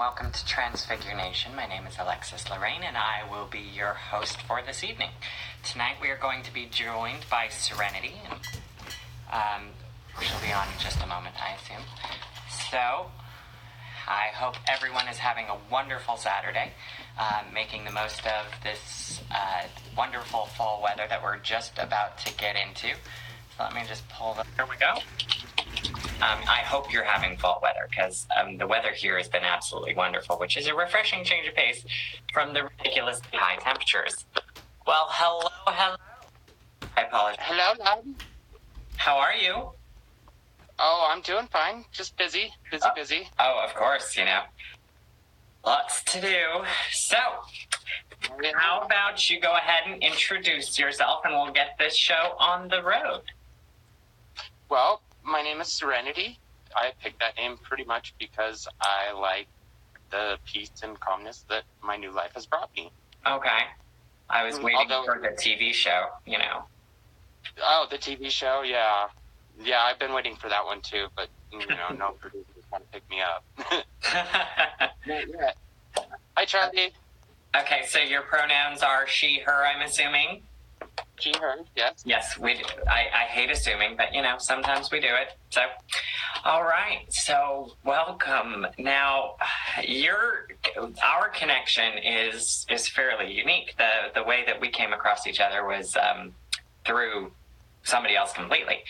welcome to Transfigure Nation. My name is Alexis Lorraine, and I will be your host for this evening. Tonight we are going to be joined by Serenity, and she'll be on in just a moment, I assume. So, I hope everyone is having a wonderful Saturday, making the most of this wonderful fall weather that we're just about to get into. So let me just pull the... Here we go. I hope you're having fall weather, because the weather here has been absolutely wonderful, which is a refreshing change of pace from the ridiculously high temperatures. Well, hello. I apologize. Hello, love. How are you? Oh, I'm doing fine. Just busy. Oh, of course, Lots to do. So, how about you go ahead and introduce yourself, and we'll get this show on the road. Well, my name is Serenity. I picked that name pretty much because I like the peace and calmness that my new life has brought me. Okay. I was waiting for the TV show, Oh, the TV show? Yeah. Yeah, I've been waiting for that one too, but, no producers want to pick me up. Yeah. Hi, Charlie. Okay, so your pronouns are she, her, I'm assuming? She, her, yes. Yes, we do. I hate assuming, but, sometimes we do it. So, all right. So, welcome. Now, our connection is fairly unique. The way that we came across each other was through somebody else completely.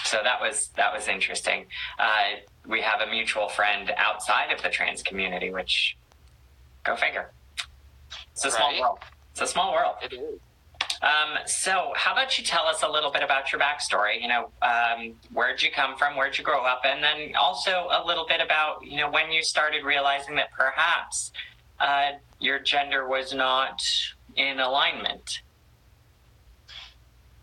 So that was interesting. We have a mutual friend outside of the trans community, which, go figure. It's a small world. It's a small world. It is. So how about you tell us a little bit about your backstory? Where'd you come from? Where'd you grow up? And then also a little bit about, when you started realizing that perhaps your gender was not in alignment.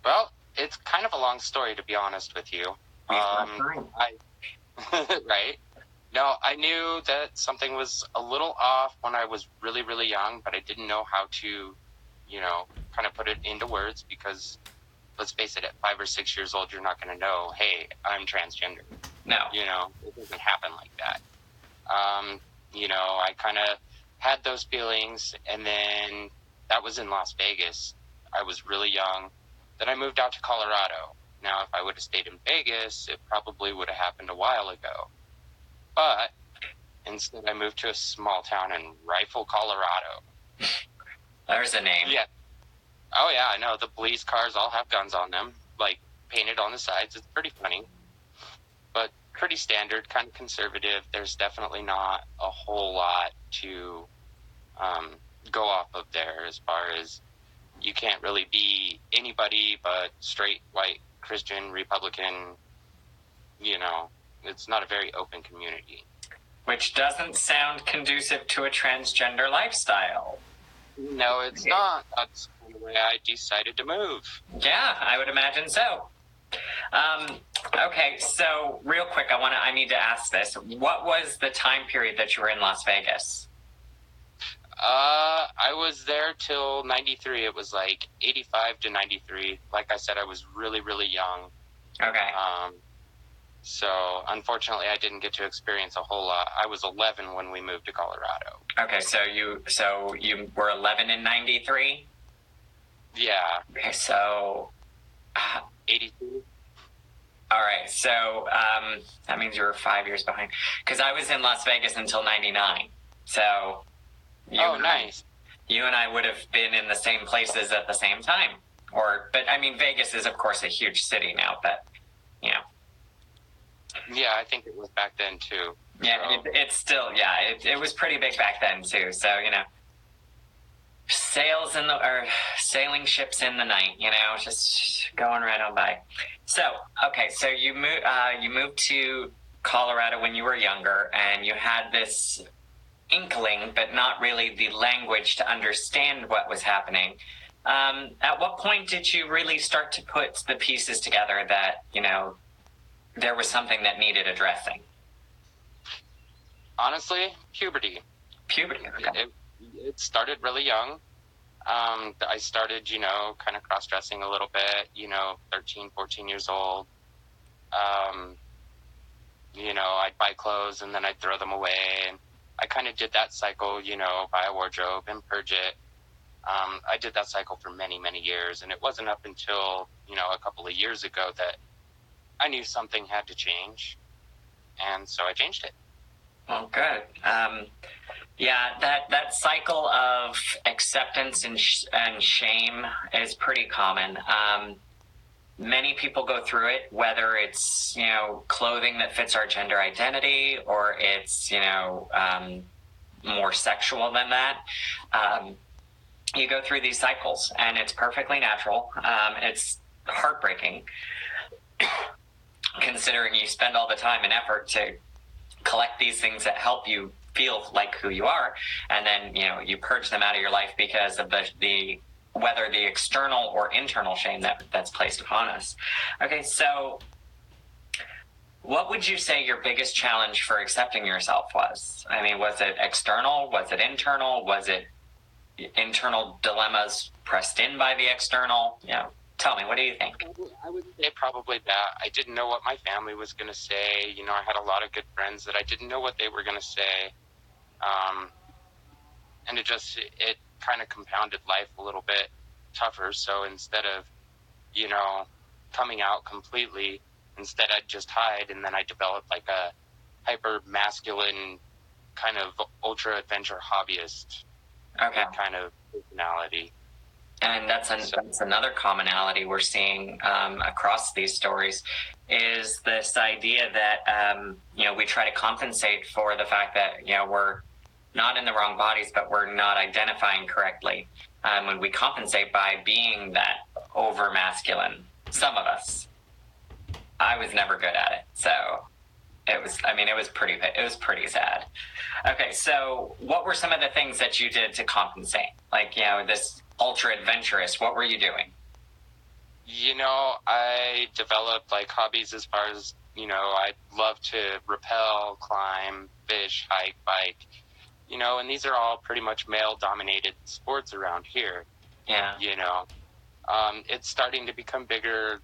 Well, it's kind of a long story, to be honest with you. Right. No, I knew that something was a little off when I was really, really young, but I didn't know how to, kind of put it into words because, let's face it, at 5 or 6 years old, you're not going to know, hey, I'm transgender. No. It doesn't happen like that. I kind of had those feelings, and then that was in Las Vegas. I was really young. Then I moved out to Colorado. Now, if I would have stayed in Vegas, it probably would have happened a while ago. But instead, I moved to a small town in Rifle, Colorado. There's a name. Yeah. Oh, yeah, I know. The police cars all have guns on them, painted on the sides. It's pretty funny. But pretty standard, kind of conservative. There's definitely not a whole lot to go off of there as far as you can't really be anybody but straight, white, Christian, Republican. It's not a very open community. Which doesn't sound conducive to a transgender lifestyle. No, it's not. That's the way I decided to move. Yeah, I would imagine so. Okay, so real quick, I need to ask this. What was the time period that you were in Las Vegas? I was there till 93. It was 85 to 93. Like I said, I was really, really young. Okay. So unfortunately, I didn't get to experience a whole lot. I was 11 when we moved to Colorado. Okay, so you were 11 in 93? Yeah. Okay, so 82. All right, so that means you were 5 years behind. Because I was in Las Vegas until 99. So nice. You and I would have been in the same places at the same time. But Vegas is of course a huge city now, but Yeah, I think it was back then too. Yeah, so. It's still, it was pretty big back then too. So, sailing ships in the night, just going right on by. So, okay, so you moved to Colorado when you were younger, and you had this inkling, but not really the language to understand what was happening. At what point did you really start to put the pieces together that, there was something that needed addressing? Honestly, puberty. Puberty, okay. It started really young. I started, kind of cross-dressing a little bit, 13, 14 years old. I'd buy clothes and then I'd throw them away. And did that cycle, buy a wardrobe and purge it. I did that cycle for many, many years, and it wasn't up until, a couple of years ago that I knew something had to change, and so I changed it. Well, good. Yeah, that cycle of acceptance and shame is pretty common. Many people go through it, whether it's, clothing that fits our gender identity, or it's, more sexual than that. You go through these cycles, and it's perfectly natural. It's heartbreaking, considering you spend all the time and effort to collect these things that help you feel like who you are, and then you purge them out of your life because of the whether the external or internal shame that's placed upon us. Okay, so what would you say your biggest challenge for accepting yourself was? I mean, was it external? Was it internal? Was it internal dilemmas pressed in by the external? Tell me, what do you think? I would say probably that. I didn't know what my family was going to say. I had a lot of good friends that I didn't know what they were going to say. And it kind of compounded life a little bit tougher. So instead of, coming out completely, instead I'd just hide, and then I developed like a hyper masculine kind of ultra adventure hobbyist kind of personality. And that's another commonality we're seeing across these stories, is this idea that, we try to compensate for the fact that, we're not in the wrong bodies, but we're not identifying correctly. When we compensate by being that over masculine, some of us. I was never good at it. So it was pretty sad. Okay, so what were some of the things that you did to compensate? Like, this ultra adventurous, what were you doing? I developed like hobbies as far as, I love to rappel, climb, fish, hike, bike, and these are all pretty much male dominated sports around here. Yeah. It's starting to become bigger,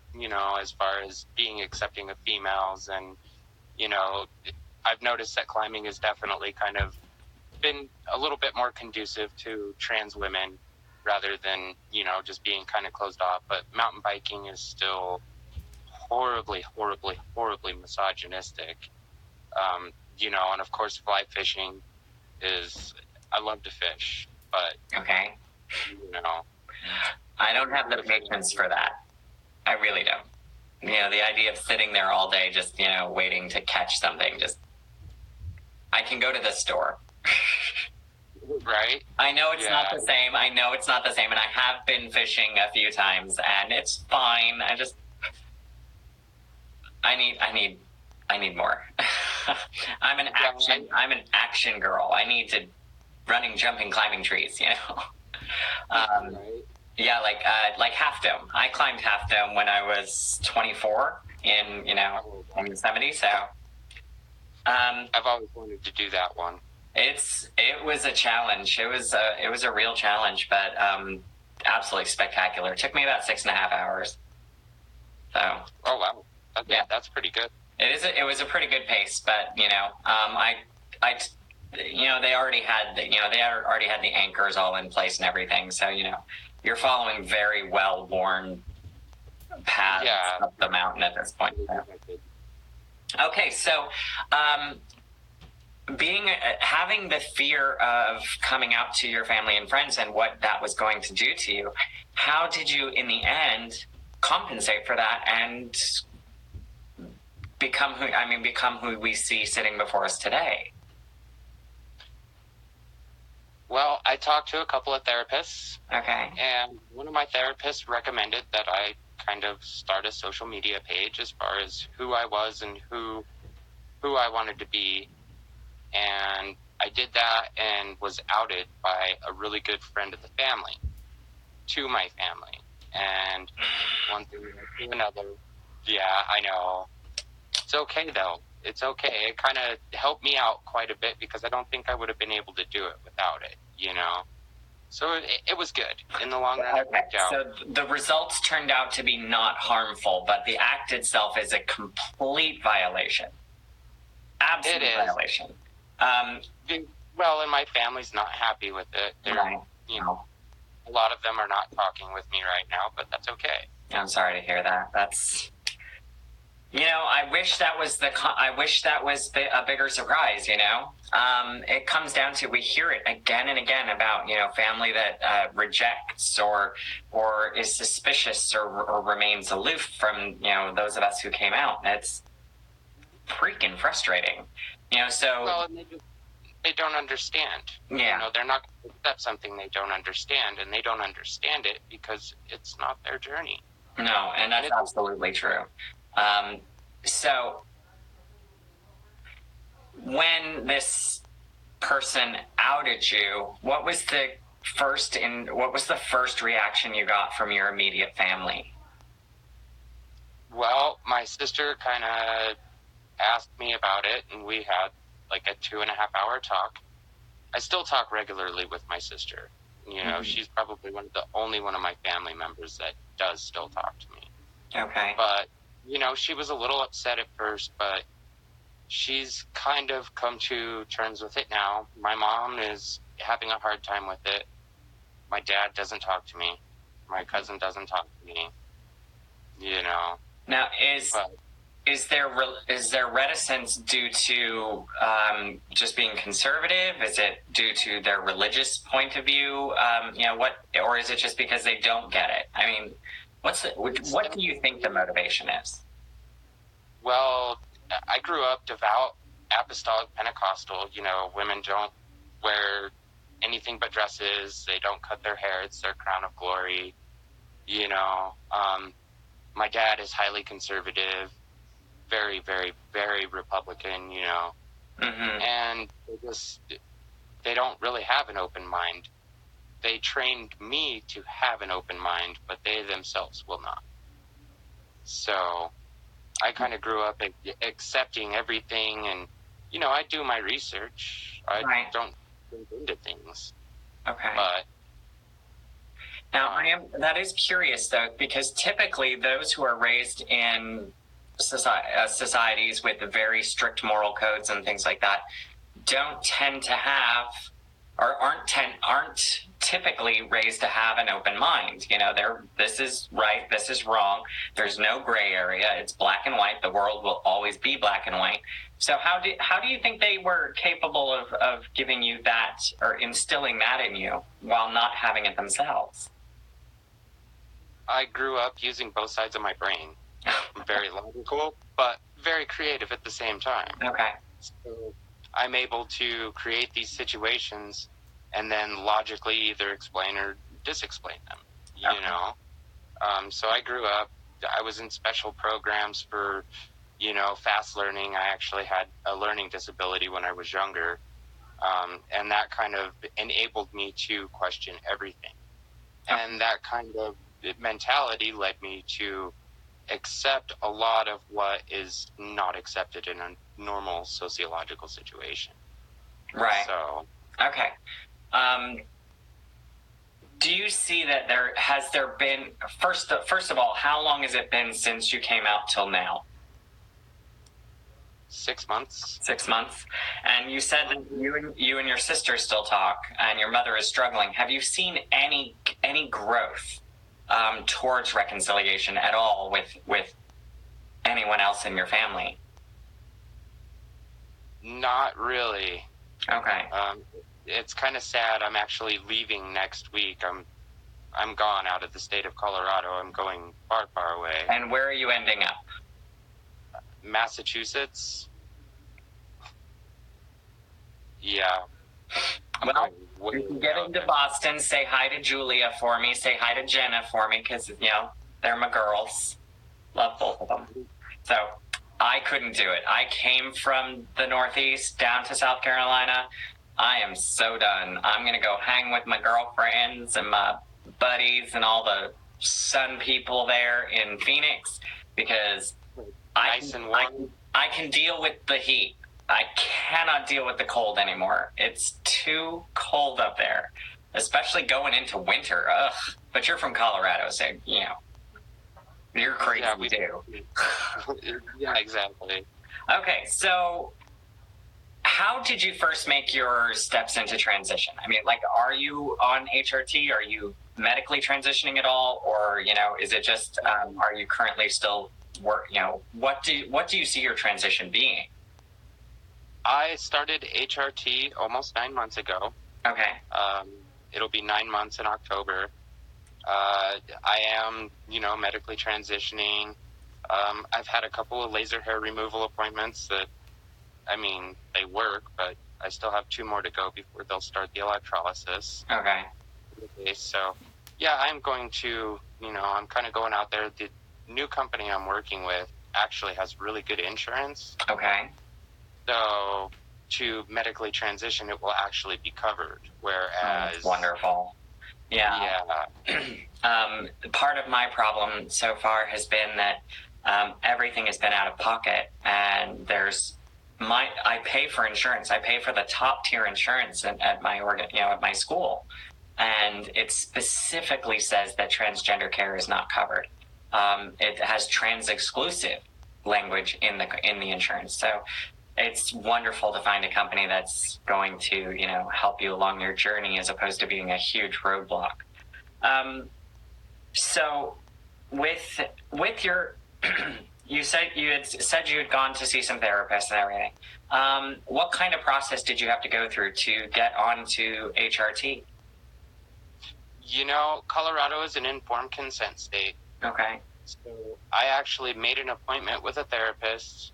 as far as being accepting of females, and, I've noticed that climbing has definitely kind of been a little bit more conducive to trans women rather than, just being kind of closed off. But mountain biking is still horribly, horribly, horribly misogynistic. And of course, fly fishing I love to fish, but, okay. I don't have the patience for that. I really don't. The idea of sitting there all day just, waiting to catch something, I can go to the store. Right? I know it's not the same. And I have been fishing a few times, and it's fine. I need more. I'm an action girl. I need to running, jumping, climbing trees, Right. Yeah, like Half Dome. I climbed Half Dome when I was 24 in Yosemite. So I've always wanted to do that one. It was a challenge. It was a real challenge, but absolutely spectacular. It took me about 6.5 hours. So. Oh wow. That's pretty good. It was a pretty good pace, but they already had the anchors all in place and everything. So you're following very well worn paths up the mountain at this point. Okay, so having the fear of coming out to your family and friends and what that was going to do to you, how did you in the end compensate for that and become who we see sitting before us today? Well, I talked to a couple of therapists. Okay. And one of my therapists recommended that I kind of start a social media page as far as who I was and who I wanted to be. And I did that and was outed by a really good friend of the family to my family. And one thing to another. Yeah, I know. It's okay, though. It's okay. It kind of helped me out quite a bit because I don't think I would have been able to do it without it, So it was good in the long run. Okay. So the results turned out to be not harmful, but the act itself is a complete violation. Absolute violation. Well, and my family's not happy with it. They're, Right. you know, a lot of them are not talking with me right now, but that's okay. I'm sorry to hear that. That's, I wish that was a bigger surprise. It comes down to, we hear it again and again about family that rejects or is suspicious or remains aloof from those of us who came out. It's freaking frustrating. So Well, they don't understand. yeah, They're not going to accept something they don't understand, and they don't understand it because it's not their journey. no, and that's absolutely true. So when this person outed you, what was the first reaction you got from your immediate family? Well, my sister kind of asked me about it, and we had like a 2.5-hour talk. I still talk regularly with my sister. She's probably the only one of my family members that does still talk to me. Okay. But, she was a little upset at first, but she's kind of come to terms with it now. My mom is having a hard time with it. My dad doesn't talk to me. My cousin doesn't talk to me. Now, is there reticence due to just being conservative? Is it due to their religious point of view? Or is it just because they don't get it? I mean, what do you think the motivation is? Well, I grew up devout, apostolic, Pentecostal. Women don't wear anything but dresses. They don't cut their hair. It's their crown of glory. My dad is highly conservative, very, very, very Republican, Mm-hmm. and they don't really have an open mind. They trained me to have an open mind, but they themselves will not. So I kind of grew up accepting everything, and I do my research. I don't think into things. Okay. But now that is curious though, because typically those who are raised in societies with very strict moral codes and things like that don't tend to have, or aren't typically raised to have an open mind. This is right, this is wrong. There's no gray area. It's black and white. The world will always be black and white. So how do you think they were capable of giving you that or instilling that in you while not having it themselves? I grew up using both sides of my brain. Very logical, but very creative at the same time. Okay. So I'm able to create these situations and then logically either explain or disexplain them, So I grew up, I was in special programs for, fast learning. I actually had a learning disability when I was younger. And that kind of enabled me to question everything. And that kind of mentality led me to accept a lot of what is not accepted in a normal sociological situation. Right. So. Okay. Do you see that there been, first of all, how long has it been since you came out till now? 6 months. 6 months. And you said that you and your sister still talk, and your mother is struggling. Have you seen any growth towards reconciliation at all with anyone else in your family? Not really. Okay. It's kind of sad. I'm actually leaving next week. I'm gone out of the state of Colorado. I'm going far, far away. And where are you ending up? Massachusetts. Yeah. Well, if you get into Boston, say hi to Julia for me. Say hi to Jenna for me, because, they're my girls. Love both of them. So I couldn't do it. I came from the Northeast down to South Carolina. I am so done. I'm going to go hang with my girlfriends and my buddies and all the sun people there in Phoenix, because I can deal with the heat. I cannot deal with the cold anymore. It's too cold up there, especially going into winter. Ugh. But you're from Colorado, so, you're crazy too. Yeah, exactly. Okay, so how did you first make your steps into transition? I mean, like, are you on HRT? Are you medically transitioning at all, or is it just are you currently still work? What do you see your transition being? I started HRT almost 9 months ago. Okay. It'll be 9 months in October. I am, medically transitioning. I've had a couple of laser hair removal appointments that, they work, but I still have 2 more to go before they'll start the electrolysis. Okay. So, yeah, I'm going to, I'm kind of going out there. The new company I'm working with actually has really good insurance. Okay. So to medically transition, it will actually be covered. Whereas, wonderful. Yeah. Part of my problem so far has been that everything has been out of pocket, and I pay for insurance. I pay for the top tier insurance at my at my school, and it specifically says that transgender care is not covered. It has trans exclusive language in the insurance. So it's wonderful to find a company that's going to, help you along your journey as opposed to being a huge roadblock. So with your, you said you had gone to see some therapists and everything. What kind of process did you have to go through to get onto HRT? Colorado is an informed consent state. Okay. So I actually made an appointment with a therapist.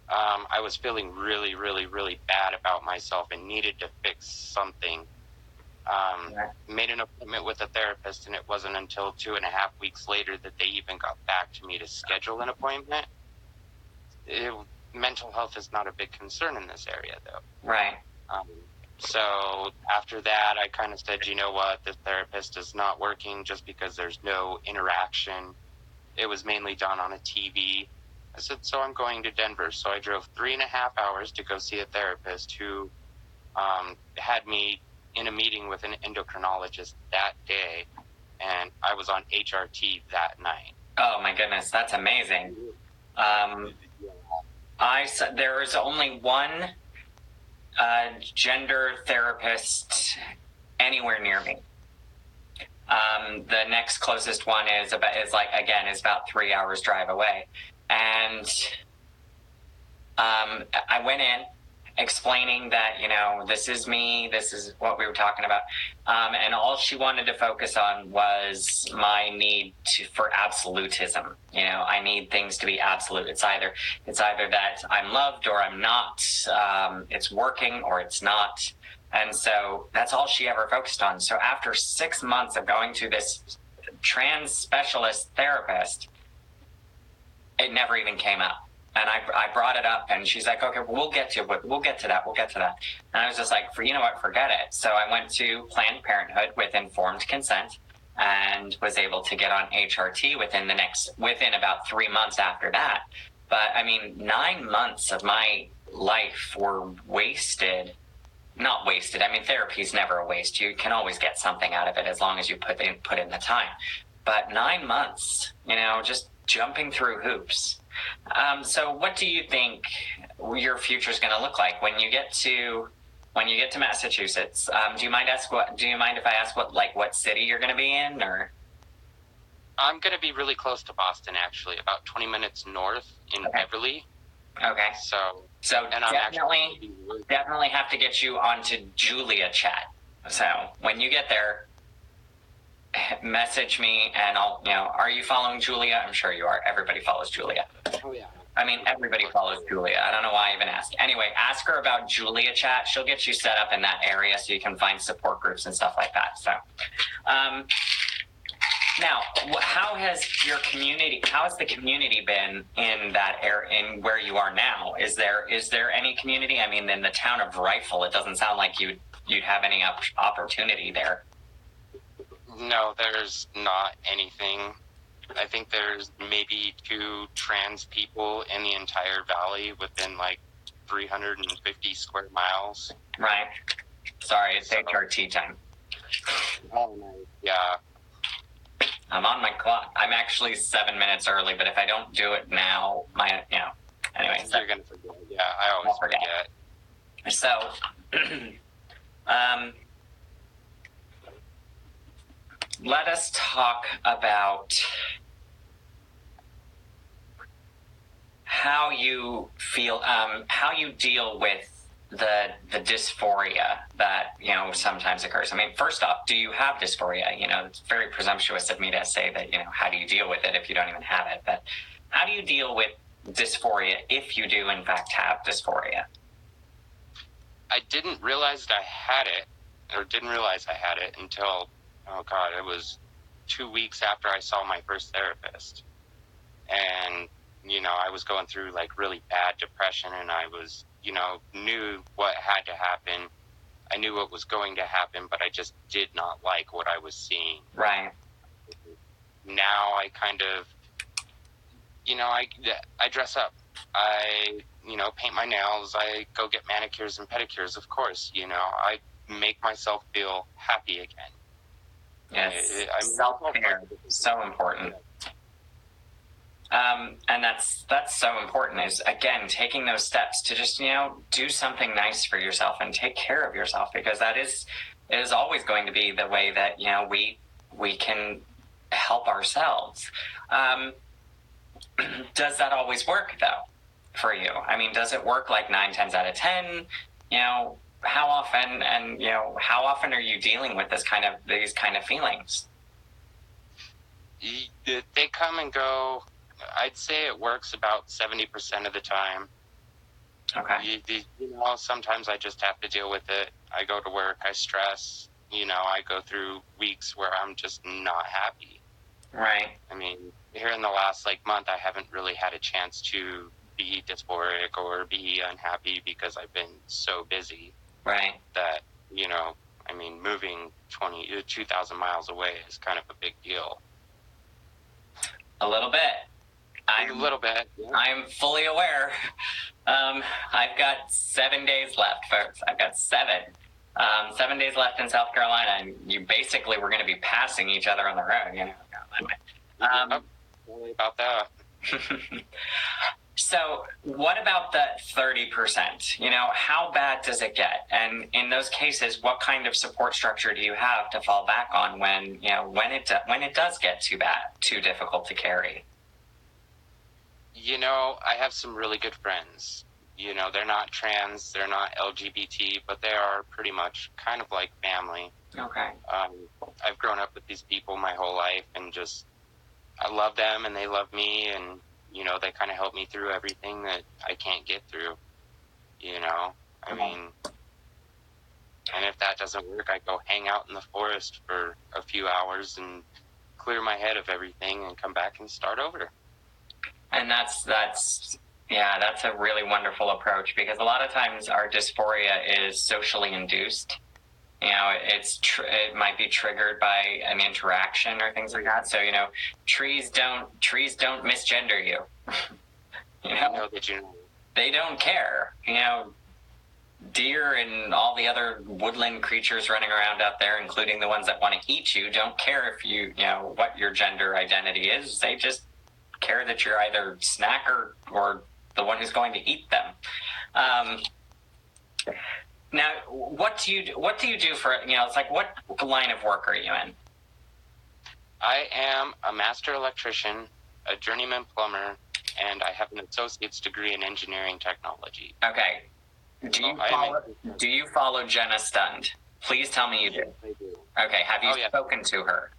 I was feeling really, really, really bad about myself and needed to fix something. Made an appointment with a therapist, and it wasn't until 2.5 weeks later that they even got back to me to schedule an appointment. Mental health is not a big concern in this area, though. Right. So after that, I kind of said, you know what, this therapist is not working just because there's no interaction. It was mainly done on a TV. I said, so I'm going to Denver. So I drove 3.5 hours to go see a therapist who had me in a meeting with an endocrinologist that day, and I was on HRT that night. Oh my goodness, that's amazing. There is only one gender therapist anywhere near me. The next closest one is about 3 hours drive away. And I went in explaining that, this is me, this is what we were talking about. And all she wanted to focus on was my need for absolutism. I need things to be absolute. It's either that I'm loved or I'm not. It's working or it's not. And so that's all she ever focused on. So after 6 months of going to this trans specialist therapist, it never even came up. And I brought it up, and she's like, okay, we'll get to that. And I was just like, forget it. So I went to Planned Parenthood with informed consent and was able to get on HRT within about 3 months after that. But 9 months of my life were wasted. Not wasted. Therapy's never a waste. You can always get something out of it as long as you put in the time. But 9 months, just jumping through hoops. So what do you think your future is going to look like when you get to Massachusetts? Do you mind if I ask what city you're going to be in, or? I'm going to be really close to Boston, actually, about 20 minutes north in Beverly. Okay. So and definitely have to get you onto Julia chat. So when you get there, message me and I'll, are you following Julia? I'm sure you are. Everybody follows Julia. Oh, yeah. Everybody follows Julia. I don't know why I even asked. Anyway, ask her about Julia chat. She'll get you set up in that area so you can find support groups and stuff like that. So, now, how has the community been in that area, in where you are now? Is there any community? In the town of Rifle, it doesn't sound like you'd have any opportunity there. No, there's not anything. I think there's maybe 2 trans people in the entire valley within 350 square miles. Right. Sorry, it's HRT time. Oh, nice. Yeah. I'm on my clock. I'm actually 7 minutes early, but if I don't do it now, anyway. You're going to forget. Yeah, I always forget. So, um, let us talk about how you feel, how you deal with the dysphoria that sometimes occurs. I mean, first off, do you have dysphoria? It's very presumptuous of me to say that how do you deal with it if you don't even have it. But how do you deal with dysphoria if you do in fact have dysphoria? I didn't realize that I had it, or didn't realize I had it until, oh God, it was 2 weeks after I saw my first therapist. And, I was going through like really bad depression, and I was, knew what had to happen. I knew what was going to happen, but I just did not like what I was seeing. Right. Now I kind of, I dress up. I, paint my nails. I go get manicures and pedicures, of course. I make myself feel happy again. Yes, self-care is so important. And that's so important, is again taking those steps to just do something nice for yourself and take care of yourself, because it is always going to be the way that we can help ourselves. Does that always work though for you? I mean, does it work like 9 times out of 10? How often, and how often are you dealing with these kind of feelings? They come and go. I'd say it works about 70% of the time. Okay. Sometimes I just have to deal with it. I go to work, I stress. I go through weeks where I'm just not happy. Right. I mean, here in the last month, I haven't really had a chance to be dysphoric or be unhappy because I've been so busy. Right. That, moving 2,000 miles away is kind of a big deal. A little bit. A little bit. Yeah. I'm fully aware. I've got 7 days left, folks. I've got 7. 7 days left in South Carolina, and you basically were going to be passing each other on the road, Worry about that. So what about the 30%? How bad does it get? And in those cases, what kind of support structure do you have to fall back on when it does get too difficult to carry? I have some really good friends. They're not trans, they're not LGBT, but they are pretty much kind of like family. Okay. I've grown up with these people my whole life, and just I love them and they love me, and they kind of help me through everything that I can't get through. I mean, and if that doesn't work, I go hang out in the forest for a few hours and clear my head of everything and come back and start over. And that's a really wonderful approach, because a lot of times our dysphoria is socially induced. It might be triggered by an interaction or things like that. So trees don't misgender you. They don't care. Deer and all the other woodland creatures running around out there, including the ones that want to eat you, don't care if you what your gender identity is. They just care that you're either snack or the one who's going to eat them. Now, what do you do for, it's like, what line of work are you in? I am a master electrician, a journeyman plumber, and I have an associate's degree in engineering technology. Okay. Do you follow Jenna Stund? Please tell me you do. I do. Okay. Have you spoken to her?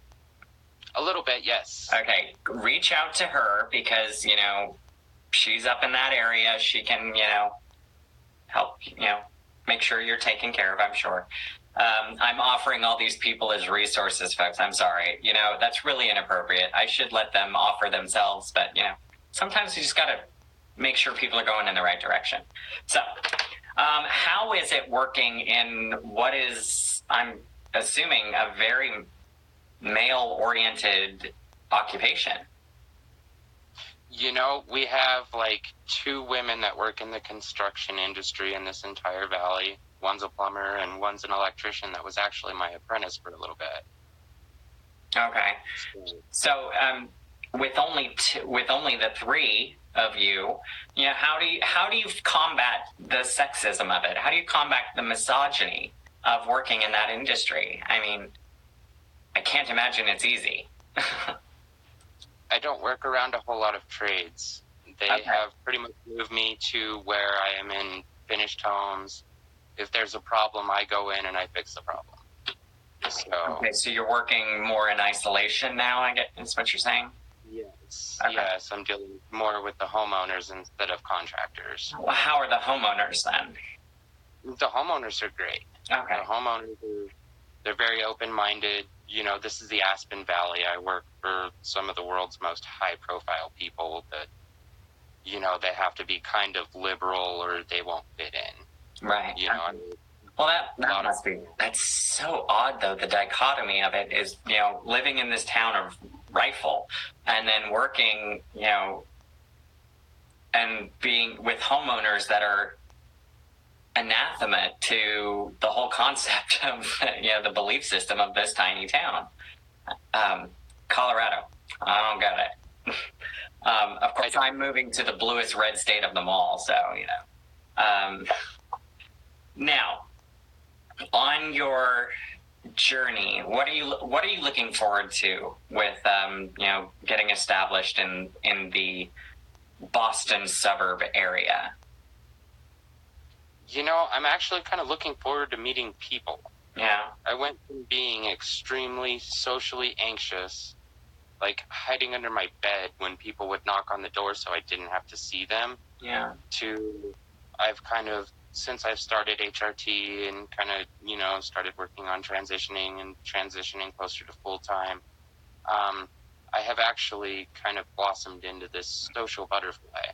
A little bit, yes. Okay. Reach out to her, because, she's up in that area. She can, help, make sure you're taken care of, I'm sure. I'm offering all these people as resources, folks. I'm sorry. That's really inappropriate. I should let them offer themselves, but, sometimes you just got to make sure people are going in the right direction. So, how is it working in what is, I'm assuming, a very male-oriented occupation? We have 2 women that work in the construction industry in this entire valley. One's a plumber and one's an electrician that was actually my apprentice for a little bit. Okay. So with only the 3, of you, how do you combat the sexism of it? How do you combat the misogyny of working in that industry? I mean, I can't imagine it's easy. I don't work around a whole lot of trades. They have pretty much moved me to where I am in finished homes. If there's a problem, I go in and I fix the problem. So you're working more in isolation now, I guess is what you're saying? Yes. Okay. Yes, I'm dealing more with the homeowners instead of contractors. Well, how are the homeowners then? The homeowners are great. Okay. The homeowners they're very open-minded. This is the Aspen Valley. I work for some of the world's most high-profile people that, they have to be kind of liberal or they won't fit in. Right. Well, that must be, that's so odd, though. The dichotomy of it is, living in this town of Rifle and then working, and being with homeowners that are anathema to the whole concept of, the belief system of this tiny town. Colorado. I don't get it. Of course, I'm moving to the bluest red state of them all, so, now, on your journey, what are you looking forward to with getting established in the Boston suburb area? I'm actually kind of looking forward to meeting people. Yeah. I went from being extremely socially anxious, like hiding under my bed when people would knock on the door so I didn't have to see them. Yeah. To I've kind of, since I've started HRT and kind of, started working on transitioning closer to full-time, I have actually kind of blossomed into this social butterfly.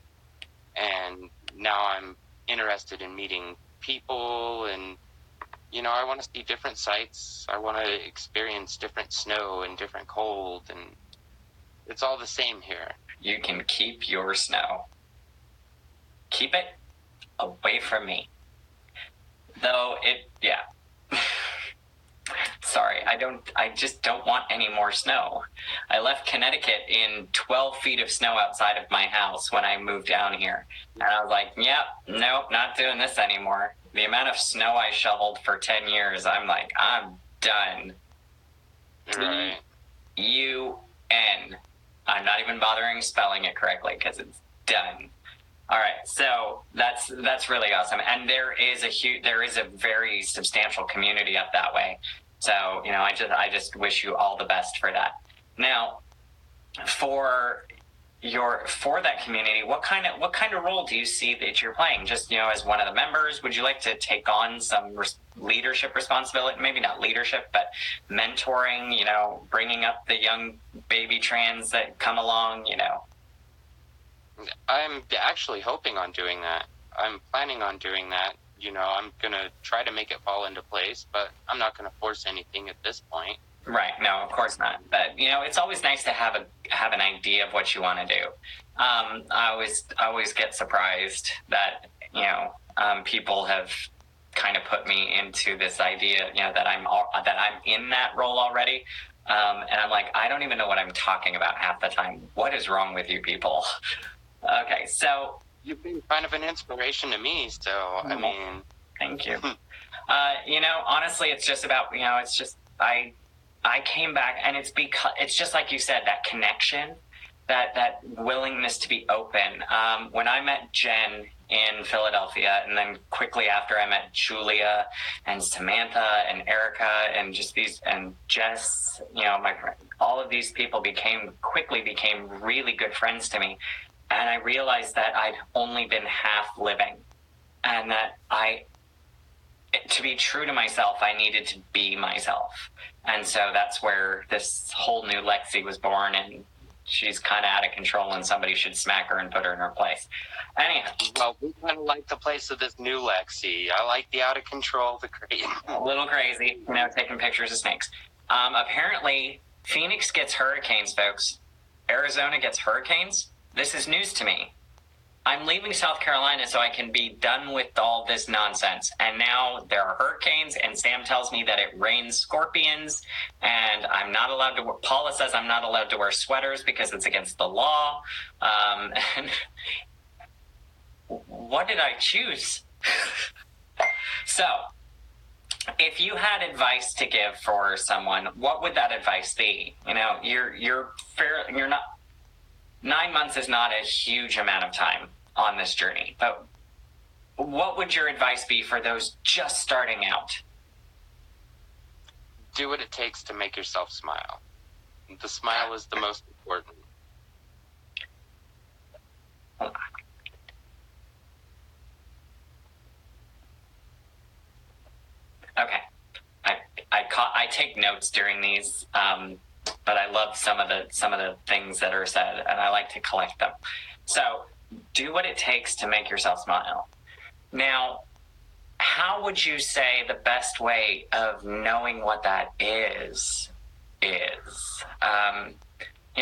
And now I'm interested in meeting people and, I want to see different sights. I want to experience different snow and different cold, and it's all the same here. You can keep your snow. Keep it away from me. Though sorry, I just don't want any more snow. I left Connecticut in 12 feet of snow outside of my house when I moved down here. And I was like, nope, not doing this anymore. The amount of snow I shoveled for 10 years, I'm like, I'm done. Right. D-U-N. I'm not even bothering spelling it correctly because it's done. All right, so that's really awesome, and there is a very substantial community up that way. So I just wish you all the best for that. Now, for that community, what kind of role do you see that you're playing? Just as one of the members, would you like to take on some leadership responsibility? Maybe not leadership, but mentoring. Bringing up the young baby trans that come along. I'm actually hoping on doing that. I'm planning on doing that. I'm going to try to make it fall into place, but I'm not going to force anything at this point. Right. No, of course not. But, it's always nice to have an idea of what you want to do. I always get surprised that, people have kind of put me into this idea, that I'm in that role already. And I'm like, I don't even know what I'm talking about half the time. What is wrong with you people? Okay, so you've been kind of an inspiration to me, so I mean, thank you. Honestly, it's just about, it's just I came back, and it's because it's just like you said, that connection, that willingness to be open. When I met Jen in Philadelphia, and then quickly after I met Julia and Samantha and Erica and and Jess, my friend, all of these people quickly became really good friends to me. And I realized that I'd only been half living, and that to be true to myself, I needed to be myself. And so that's where this whole new Lexi was born, and she's kind of out of control, and somebody should smack her and put her in her place. Anyhow. Well, we kind of like the place of this new Lexi. I like the out of control, the crazy. A little crazy, taking pictures of snakes. Apparently, Phoenix gets hurricanes, folks. Arizona gets hurricanes. This is news to me. I'm leaving South Carolina so I can be done with all this nonsense. And now there are hurricanes, and Sam tells me that it rains scorpions, and I'm not allowed to. Paula says I'm not allowed to wear sweaters because it's against the law. And what did I choose? So, if you had advice to give for someone, what would that advice be? You know, you're not. 9 months is not a huge amount of time on this journey, but what would your advice be for those just starting out? Do what it takes to make yourself smile. The smile is the most important. Okay, I take notes during these, but I love some of the things that are said, and I like to collect them. So, do what it takes to make yourself smile. Now, how would you say the best way of knowing what that is? You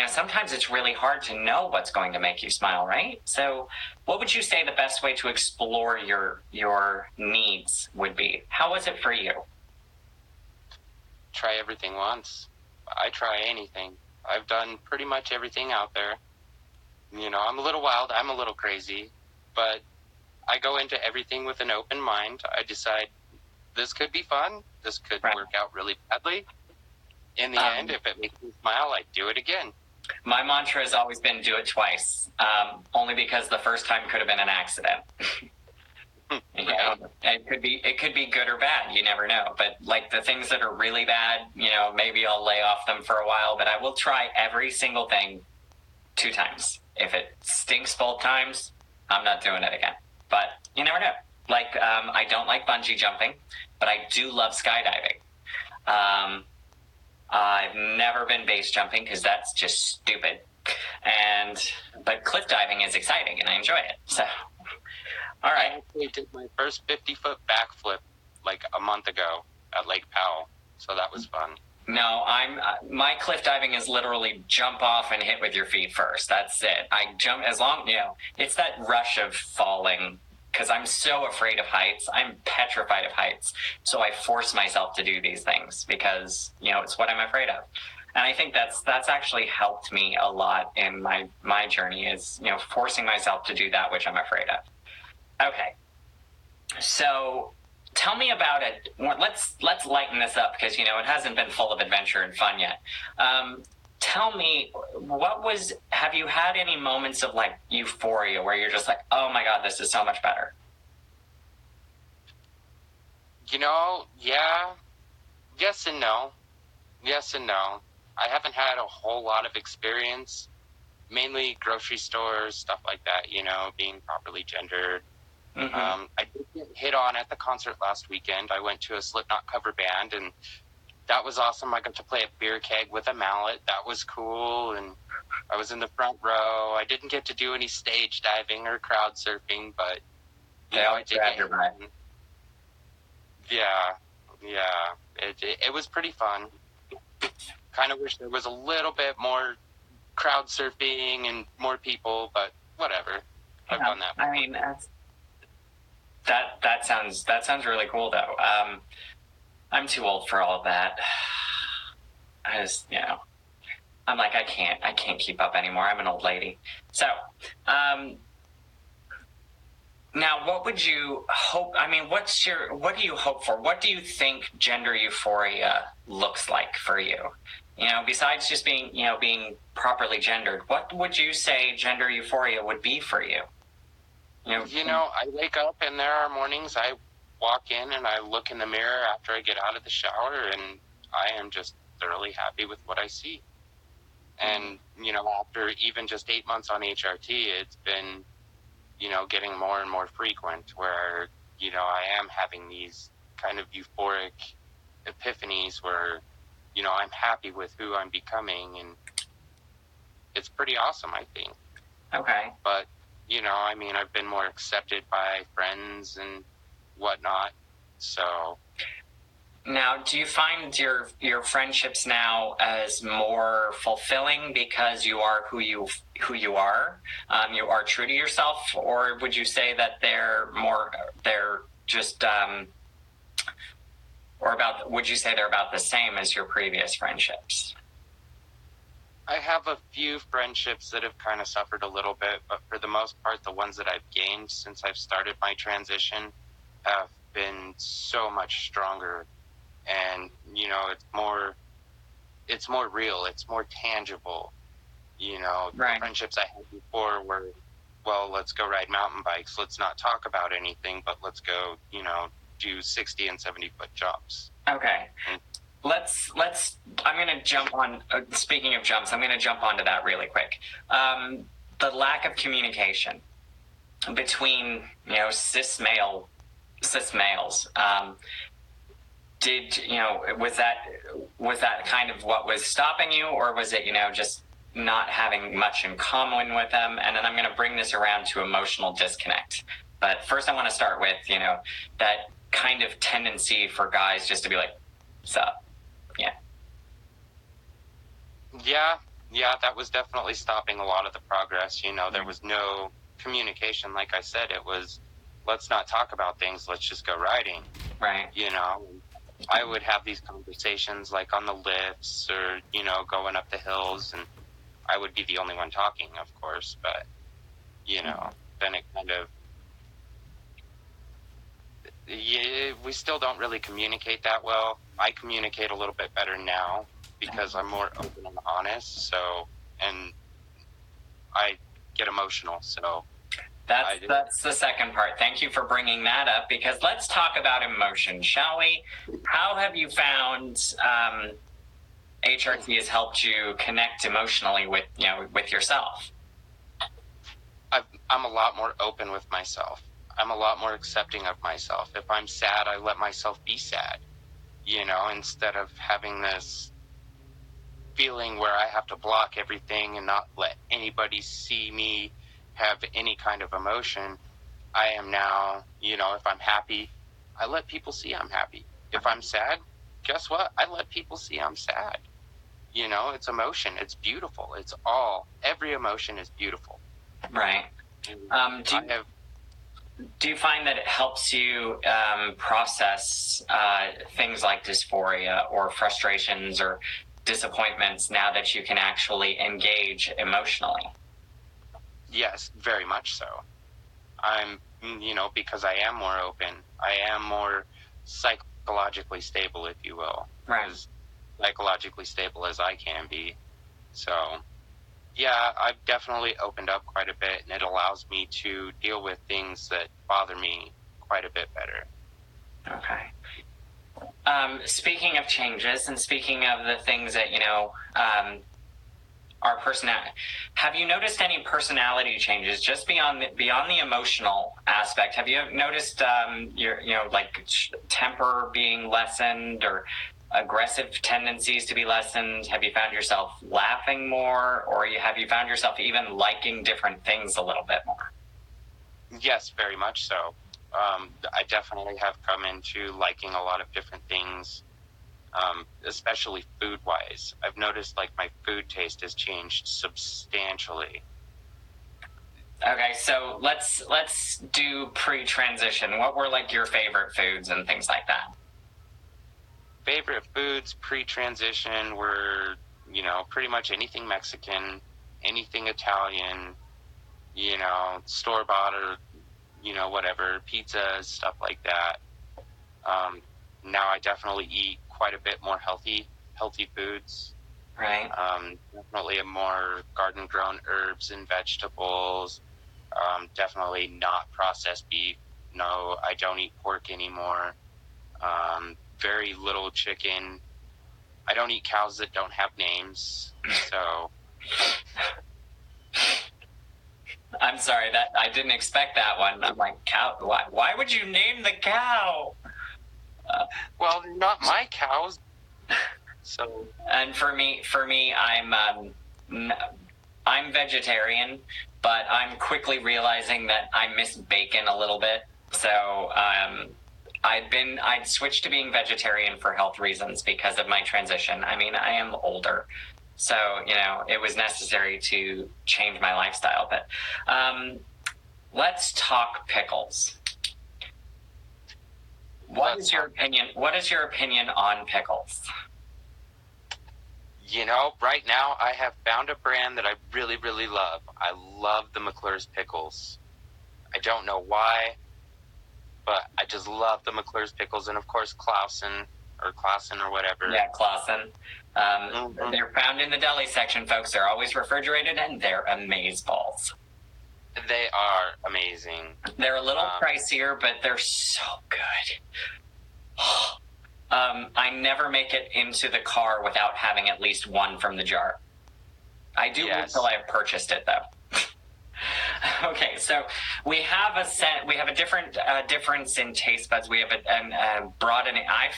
know, sometimes it's really hard to know what's going to make you smile, right? So, what would you say the best way to explore your needs would be? How was it for you? Try everything once. I try anything. I've done pretty much everything out there. You know, I'm a little wild, I'm a little crazy, but I go into everything with an open mind. I decide this could be fun, this could work out really badly. In the end, if it makes me smile, I do it again. My mantra has always been do it twice, only because the first time could have been an accident. You know, it could be good or bad. You never know. But like the things that are really bad, you know, maybe I'll lay off them for a while. But I will try every single thing 2 times. If it stinks both times, I'm not doing it again. But you never know. Like I don't like bungee jumping, but I do love skydiving. I've never been base jumping because that's just stupid. But cliff diving is exciting and I enjoy it. So. All right. I actually did my first 50-foot backflip like a month ago at Lake Powell, so that was fun. No, my cliff diving is literally jump off and hit with your feet first. That's it. I jump as long, you know, it's that rush of falling because I'm so afraid of heights. I'm petrified of heights. So I force myself to do these things because, you know, it's what I'm afraid of. And I think that's actually helped me a lot in my journey is, you know, forcing myself to do that which I'm afraid of. Okay, so tell me about it. Let's lighten this up because, you know, it hasn't been full of adventure and fun yet. Tell me, have you had any moments of like euphoria where you're just like, oh my God, this is so much better? You know, yeah, yes and no. Yes and no. I haven't had a whole lot of experience, mainly grocery stores, stuff like that, you know, being properly gendered. Mm-hmm. I did get hit on at the concert last weekend. I went to a Slipknot cover band, and that was awesome. I got to play a beer keg with a mallet. That was cool, and I was in the front row. I didn't get to do any stage diving or crowd surfing, but you know, I did get hit on. Yeah. It was pretty fun. Kind of wish there was a little bit more crowd surfing and more people, but whatever. I've done that before. I mean, that sounds really cool though. I'm too old for all of that. I just, you know, I'm like, I can't keep up anymore. I'm an old lady. So, now what would you hope, I mean, what do you hope for? What do you think gender euphoria looks like for you? You know, besides just being properly gendered, what would you say gender euphoria would be for you? You know, I wake up and there are mornings I walk in and I look in the mirror after I get out of the shower and I am just thoroughly happy with what I see. And, you know, after even just 8 months on HRT, it's been, you know, getting more and more frequent where, you know, I am having these kind of euphoric epiphanies where, you know, I'm happy with who I'm becoming and it's pretty awesome, I think. Okay. But, you know, I mean, I've been more accepted by friends and whatnot, so. Now, Now, do you find your friendships now as more fulfilling because you are who you are? You are true to yourself, or would you say that they're just would you say they're about the same as your previous friendships? I have a few friendships that have kind of suffered a little bit, but for the most part, the ones that I've gained since I've started my transition have been so much stronger. And, it's more real. It's more tangible. Right. The friendships I had before were, well, let's go ride mountain bikes. Let's not talk about anything, but let's go, do 60 and 70-foot jumps. Okay. Let's I'm going to jump on, speaking of jumps, I'm going to jump onto that really quick. The lack of communication between, cis males. Was that kind of what was stopping you, or was it, just not having much in common with them? And then I'm going to bring this around to emotional disconnect. But first I want to start with, that kind of tendency for guys just to be like, what's up? Yeah, that was definitely stopping a lot of the progress. There was no communication. Like I said, it was, let's not talk about things, let's just go riding. Right. I would have these conversations like on the lifts or, going up the hills, and I would be the only one talking, of course, but, then it kind of, we still don't really communicate that well. I communicate a little bit better now because I'm more open and honest, and I get emotional, so. That's the second part. Thank you for bringing that up, because let's talk about emotion, shall we? How have you found HRT has helped you connect emotionally with yourself? I'm a lot more open with myself. I'm a lot more accepting of myself. If I'm sad, I let myself be sad, instead of having this feeling where I have to block everything and not let anybody see me have any kind of emotion. I am now, if I'm happy, I let people see I'm happy. If I'm sad, guess what? I let people see I'm sad. It's emotion. It's beautiful. Every emotion is beautiful. Right. Do you find that it helps you process things like dysphoria or frustrations or disappointments now that you can actually engage emotionally? Yes, very much so. I'm, because I am more open, I am more psychologically stable, if you will. Right. As psychologically stable as I can be. So, yeah, I've definitely opened up quite a bit, and it allows me to deal with things that bother me quite a bit better. Okay. Speaking of changes, and speaking of the things that, our personality, have you noticed any personality changes just beyond the emotional aspect? Have you noticed your temper being lessened, or aggressive tendencies to be lessened? Have you found yourself laughing more, or have you found yourself even liking different things a little bit more? Yes, very much so. I definitely have come into liking a lot of different things, especially food-wise. I've noticed my food taste has changed substantially. Okay, so let's do pre-transition. What were your favorite foods and things like that? Favorite foods pre-transition were, pretty much anything Mexican, anything Italian, store-bought or, whatever, pizzas, stuff like that. Now I definitely eat quite a bit more healthy foods. Right. Definitely more garden-grown herbs and vegetables. Definitely not processed beef. No, I don't eat pork anymore. Very little chicken. I don't eat cows that don't have names. So. I'm sorry, that I didn't expect that one. I'm like, cow? Why would you name the cow? Well, they're not my cows. So. And for me, I'm vegetarian, but I'm quickly realizing that I miss bacon a little bit. So I'd switched to being vegetarian for health reasons because of my transition. I mean, I am older, so it was necessary to change my lifestyle. But let's talk pickles. What is your opinion on pickles? Right now I have found a brand that I really, really love. I love the McClure's pickles. I don't know why, but I just love the McClure's pickles, and of course Clausen or whatever. Yeah, Clausen. They're found in the deli section, folks. They're always refrigerated, and they're amazeballs. They are amazing. They're a little pricier, but they're so good. I never make it into the car without having at least one from the jar. I do until I've purchased it, though. Okay, so we have a different difference in taste buds. We have a broadening. I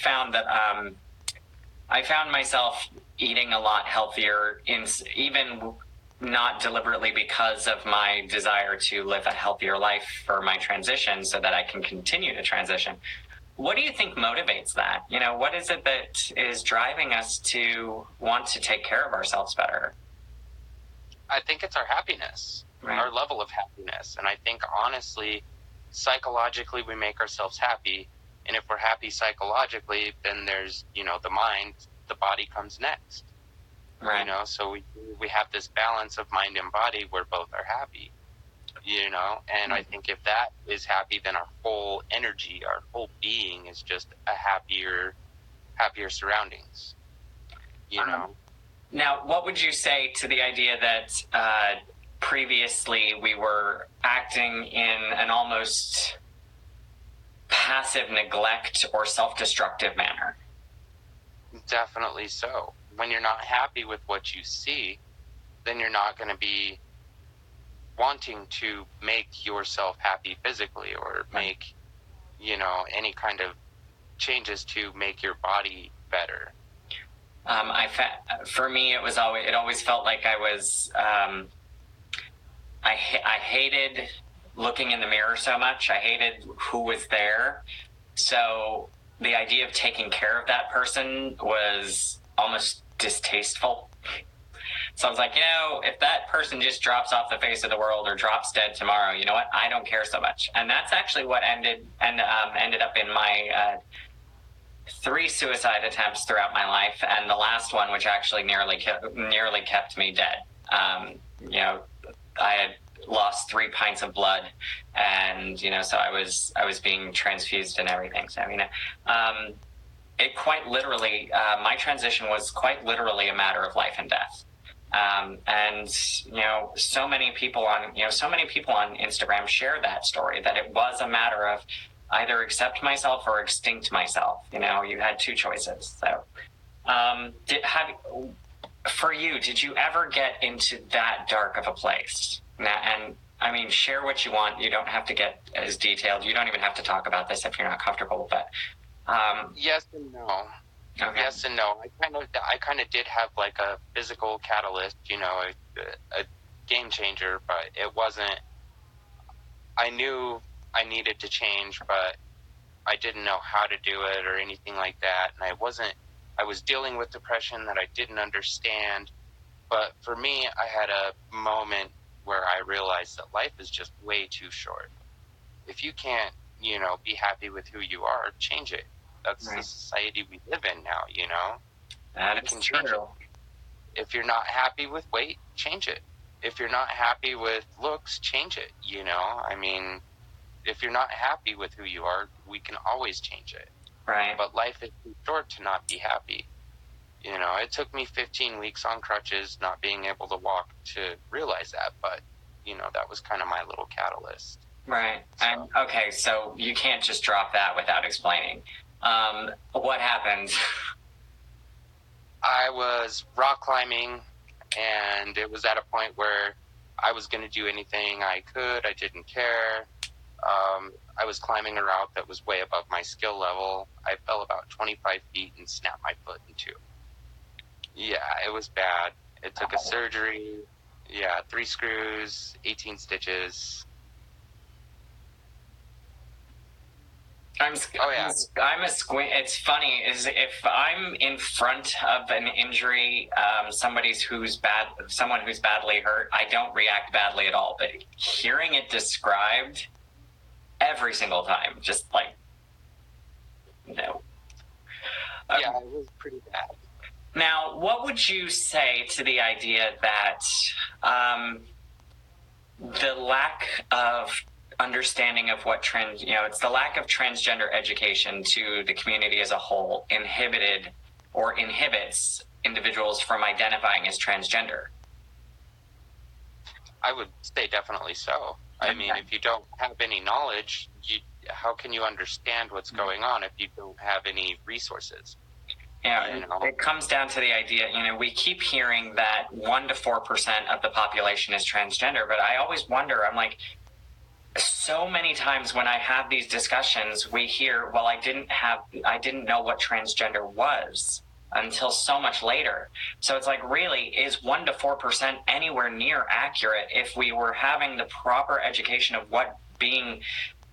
found myself eating a lot healthier, even not deliberately, because of my desire to live a healthier life for my transition so that I can continue to transition. What do you think motivates that? What is it that is driving us to want to take care of ourselves better? I think it's our happiness, our level of happiness. And I think, honestly, psychologically, we make ourselves happy. And if we're happy psychologically, then there's, the mind, the body comes next. Right. So we have this balance of mind and body where both are happy, and I think if that is happy, then our whole energy, our whole being is just a happier surroundings, Now, what would you say to the idea that previously we were acting in an almost passive neglect or self-destructive manner? Definitely so. When you're not happy with what you see, then you're not going to be wanting to make yourself happy physically or make, any kind of changes to make your body better. For me, it always felt like I was. I hated looking in the mirror so much. I hated who was there. So the idea of taking care of that person was almost distasteful. So I was like, if that person just drops off the face of the world or drops dead tomorrow, you know what? I don't care so much. And that's actually what ended up in my 3 suicide attempts throughout my life, and the last one, which actually nearly kept me dead. I had lost 3 pints of blood, and so I was being transfused and everything. So it quite literally, my transition was quite literally a matter of life and death. And so many people on Instagram share that story, that it was a matter of either accept myself or extinct myself. You had 2 choices. So for you, did you ever get into that dark of a place? And I mean, share what you want. You don't have to get as detailed. You don't even have to talk about this if you're not comfortable. But yes and no. Okay. Yes and no. I kind of did have like a physical catalyst, a game changer, but it wasn't. I knew I needed to change, but I didn't know how to do it or anything like that. And I was dealing with depression that I didn't understand. But for me, I had a moment where I realized that life is just way too short. If you can't, be happy with who you are, change it. That's the society we live in now, That is true. If you're not happy with weight, change it. If you're not happy with looks, change it, I mean, if you're not happy with who you are, we can always change it. Right. But life is too short to not be happy. It took me 15 weeks on crutches, not being able to walk, to realize that. But, that was kind of my little catalyst. Right. And okay, so you can't just drop that without explaining. What happened? I was rock climbing, and it was at a point where I was going to do anything I could. I didn't care. I was climbing a route that was way above my skill level. I fell about 25 feet and snapped my foot in 2. Yeah, it was bad. It took a surgery. Yeah, 3 screws, 18 stitches. Oh yeah. I'm a squint. It's funny is if I'm in front of an injury, someone who's badly hurt, I don't react badly at all. But hearing it described every single time, just like no. Yeah, it was pretty bad. Now, what would you say to the idea that the lack of understanding of what it's the lack of transgender education to the community as a whole inhibits individuals from identifying as transgender? I would say definitely so. I mean, if you don't have any knowledge, how can you understand what's going on if you don't have any resources? Yeah, it comes down to the idea, we keep hearing that 1% to 4% of the population is transgender, but I always wonder, I'm like, so many times when I have these discussions, we hear, well, I didn't know what transgender was until so much later. So it's like, really, is 1% to 4% anywhere near accurate if we were having the proper education of what being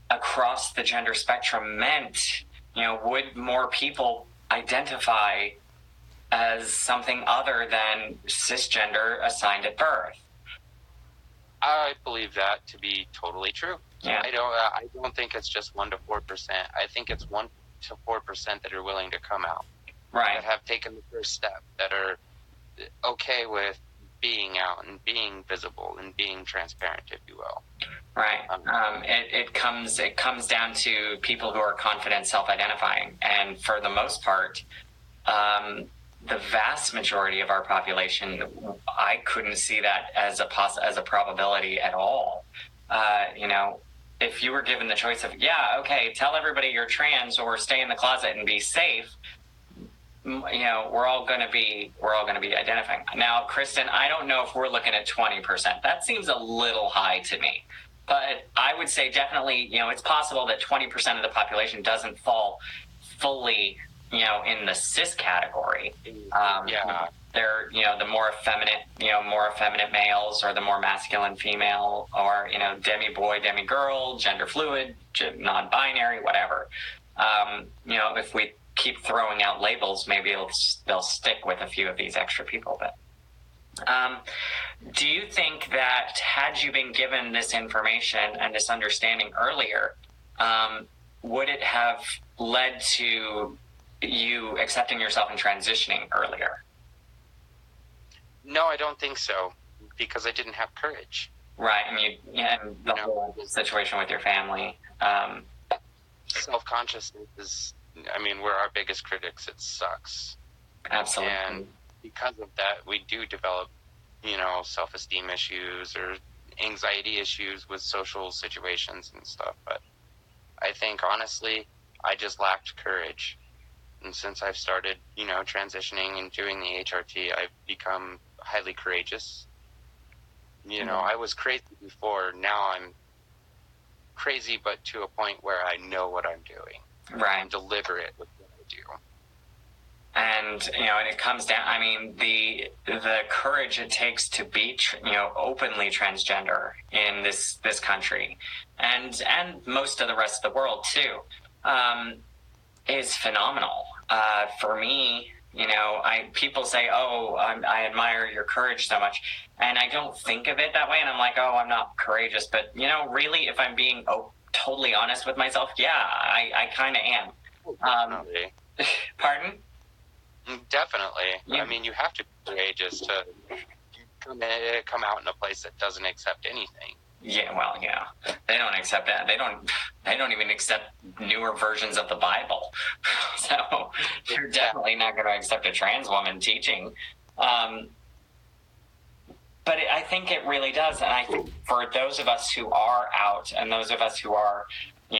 across the gender spectrum meant? Would more people identify as something other than cisgender assigned at birth? I believe that to be totally true. Yeah. I don't think it's just 1% to 4%. I think it's 1% to 4% that are willing to come out, right? That have taken the first step, that are okay with being out and being visible and being transparent, if you will. Right. It comes down to people who are confident self-identifying, and for the most part, the vast majority of our population, I couldn't see that as a probability at all. If you were given the choice of, tell everybody you're trans or stay in the closet and be safe, we're all going to be identifying. Now, Kristen, I don't know if we're looking at 20%. That seems a little high to me. But I would say definitely, it's possible that 20% of the population doesn't fall fully, in the cis category. They're, the more effeminate males, or the more masculine female, or, demi boy, demi girl, gender fluid, non-binary, whatever. If we keep throwing out labels, maybe they'll stick with a few of these extra people. But do you think that had you been given this information and this understanding earlier, would it have led to you accepting yourself and transitioning earlier? No, I don't think so, because I didn't have courage. Right, and the whole situation with your family. Self-consciousness is, we're our biggest critics. It sucks. Absolutely. And because of that, we do develop, self-esteem issues or anxiety issues with social situations and stuff. But I think, honestly, I just lacked courage. And since I've started, transitioning and doing the HRT, I've become highly courageous. I was crazy before. Now I'm crazy, but to a point where I know what I'm doing. Right. I'm deliberate with what I do. And, and it comes down, the courage it takes to be, openly transgender in this country and most of the rest of the world too, is phenomenal. For me, people say, I admire your courage so much. And I don't think of it that way. And I'm like, I'm not courageous. But, really, if I'm being totally honest with myself, I kind of am. Definitely. Pardon? Definitely. Yeah. You have to be courageous to come out in a place that doesn't accept anything. Yeah, well, they don't accept that. They don't even accept newer versions of the Bible. So you're definitely not going to accept a trans woman teaching. But I think it really does. And I think for those of us who are out and those of us who are